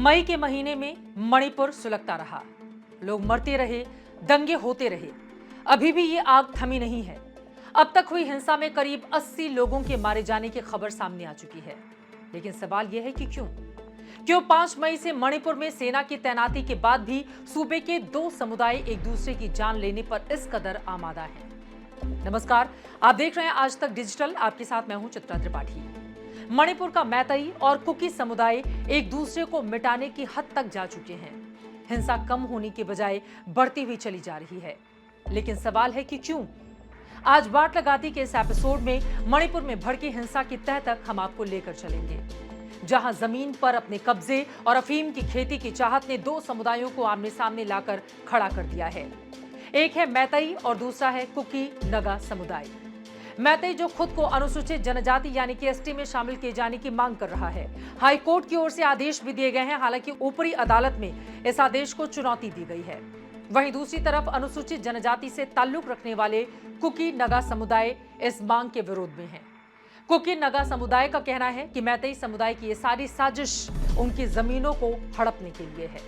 मई के महीने में मणिपुर सुलगता रहा, लोग मरते रहे, दंगे होते रहे। अभी भी ये आग थमी नहीं है। अब तक हुई हिंसा में करीब 80 लोगों के मारे जाने की खबर सामने आ चुकी है। लेकिन सवाल यह है कि क्यों 5 मई से मणिपुर में सेना की तैनाती के बाद भी सूबे के 2 समुदाय एक दूसरे की जान लेने पर इस कदर आमादा हैं। नमस्कार, आप देख रहे हैं आज तक डिजिटल। आपके साथ मैं हूं चित्रा त्रिपाठी। मणिपुर का मैतेई और कुकी समुदाय एक दूसरे को मिटाने की हद तक जा चुके हैं। हिंसा कम होने के बजाय बढ़ती हुई चली जा रही है। लेकिन सवाल है कि क्यों? आज बाट लगाती के इस एपिसोड में मणिपुर में भड़की हिंसा की तह तक हम आपको लेकर चलेंगे, जहां जमीन पर अपने कब्जे और अफीम की खेती की चाहत ने 2 समुदायों को आमने सामने लाकर खड़ा कर दिया है। एक है मैतेई और दूसरा है कुकी नगा समुदाय। मैतेई जो खुद को अनुसूचित जनजाति यानी कि एसटी में शामिल किए जाने की मांग कर रहा है। हाई कोर्ट की ओर से आदेश भी दिए गए हैं, हालांकि ऊपरी अदालत में इस आदेश को चुनौती दी गई है। वहीं दूसरी तरफ अनुसूचित जनजाति से ताल्लुक रखने वाले कुकी नगा समुदाय इस मांग के विरोध में है। कुकी नगा समुदाय का कहना है कि मैतेई समुदाय की ये सारी साजिश उनकी जमीनों को हड़पने के लिए है,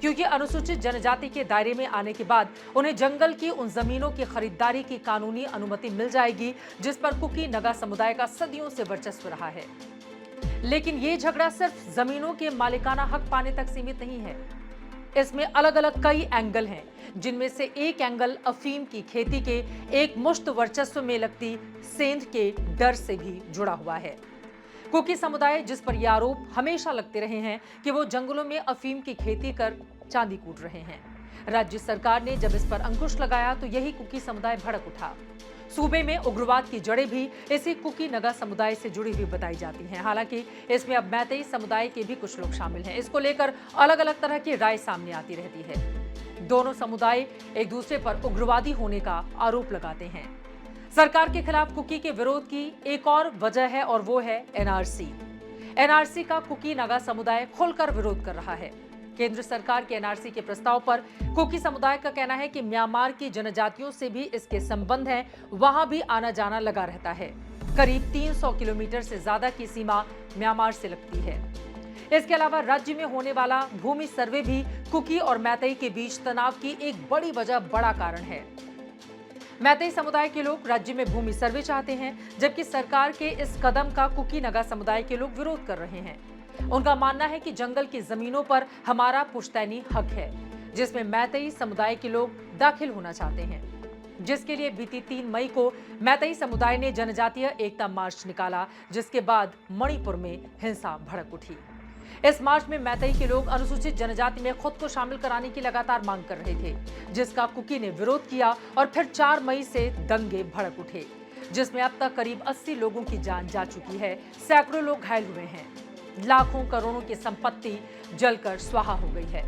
क्योंकि अनुसूचित जनजाति के दायरे में आने के बाद उन्हें जंगल की उन जमीनों की खरीदारी की कानूनी अनुमति मिल जाएगी जिस पर कुकी नगा समुदाय का सदियों से वर्चस्व रहा है। लेकिन ये झगड़ा सिर्फ जमीनों के मालिकाना हक पाने तक सीमित नहीं है। इसमें अलग अलग कई एंगल हैं, जिनमें से एक एंगल अफीम की खेती के एक मुश्त वर्चस्व में लगती सेंध के डर से भी जुड़ा हुआ है। कुकी समुदाय, जिस पर यह आरोप हमेशा लगते रहे हैं कि वो जंगलों में अफीम की खेती कर चांदी कूट रहे हैं। राज्य सरकार ने जब इस पर अंकुश लगाया तो यही कुकी समुदाय भड़क उठा। सूबे में उग्रवाद की जड़ें भी इसी कुकी नगा समुदाय से जुड़ी हुई बताई जाती हैं। हालांकि इसमें अब मैतेई समुदाय के भी कुछ लोग शामिल हैं। इसको लेकर अलग अलग तरह की राय सामने आती रहती है। दोनों समुदाय एक दूसरे पर उग्रवादी होने का आरोप लगाते हैं। सरकार के खिलाफ कुकी के विरोध की एक और वजह है और वो है एनआरसी का कुकी नगा समुदाय खुलकर विरोध कर रहा है। केंद्र सरकार के एनआरसी के प्रस्ताव पर कुकी समुदाय का कहना है कि म्यांमार की जनजातियों से भी इसके संबंध हैं, वहां भी आना जाना लगा रहता है। करीब 300 किलोमीटर से ज्यादा की सीमा म्यांमार से लगती है। इसके अलावा राज्य में होने वाला भूमि सर्वे भी कुकी और मैतेई के बीच तनाव की एक बड़ी वजह, बड़ा कारण है। मैतेई समुदाय के लोग राज्य में भूमि सर्वे चाहते हैं, जबकि सरकार के इस कदम का कुकी नगा समुदाय के लोग विरोध कर रहे हैं। उनका मानना है कि जंगल की जमीनों पर हमारा पुश्तैनी हक है, जिसमें मैतेई समुदाय के लोग दाखिल होना चाहते हैं, जिसके लिए बीती 3 मई को मैतेई समुदाय ने जनजातीय एकता मार्च निकाला, जिसके बाद मणिपुर में हिंसा भड़क उठी। इस मार्च में मैतेई के लोग अनुसूचित जनजाति में खुद को शामिल कराने की लगातार मांग कर रहे थे, जिसका कुकी ने विरोध किया और फिर 4 मई से दंगे भड़क उठे, जिसमें अब तक करीब 80 लोगों की जान जा चुकी है, सैकड़ों लोग घायल हुए हैं, लाखों करोड़ों की संपत्ति जलकर स्वाहा हो गई है।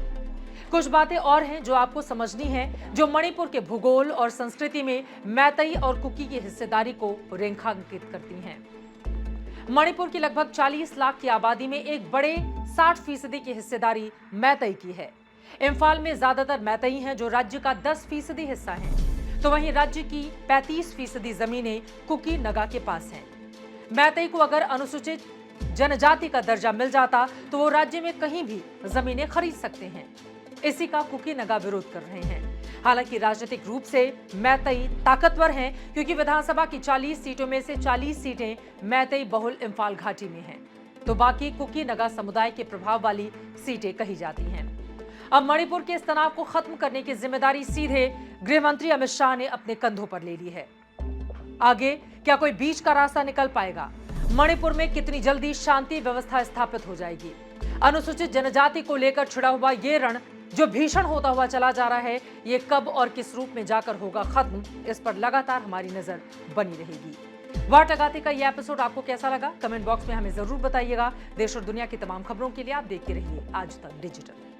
कुछ बातें और हैं जो आपको समझनी है, जो मणिपुर के भूगोल और संस्कृति में मैतेई और कुकी की हिस्सेदारी को रेखांकित करती हैं। मणिपुर की लगभग 40 लाख की आबादी में एक बड़े 60% की हिस्सेदारी मैतेई की है। इम्फाल में ज्यादातर मैतेई हैं, जो राज्य का 10% हिस्सा है, तो वहीं राज्य की 35% जमीनें कुकी नगा के पास हैं। मैतेई को अगर अनुसूचित जनजाति का दर्जा मिल जाता तो वो राज्य में कहीं भी जमीनें खरीद सकते हैं। इसी का कुकी नगा विरोध कर रहे हैं। हालांकि राजनीतिक रूप से मैतेई ताकतवर हैं, क्योंकि विधानसभा की 40 सीटों में से 40 सीटें मैतेई बहुल इम्फाल घाटी में हैं, तो बाकी कुकी नगा समुदाय के प्रभाव वाली सीटें कही जाती हैं। अब मणिपुर के इस तनाव को खत्म करने की जिम्मेदारी सीधे गृह मंत्री अमित शाह ने अपने कंधों पर ले ली है। आगे क्या कोई बीच का रास्ता निकल पाएगा? मणिपुर में कितनी जल्दी शांति व्यवस्था स्थापित हो जाएगी? अनुसूचित जनजाति को लेकर छिड़ा हुआ ये रण जो भीषण होता हुआ चला जा रहा है, ये कब और किस रूप में जाकर होगा खत्म, इस पर लगातार हमारी नजर बनी रहेगी। वाट लगाते का ये एपिसोड आपको कैसा लगा? कमेंट बॉक्स में हमें जरूर बताइएगा। देश और दुनिया की तमाम खबरों के लिए आप देखते रहिए आज तक डिजिटल।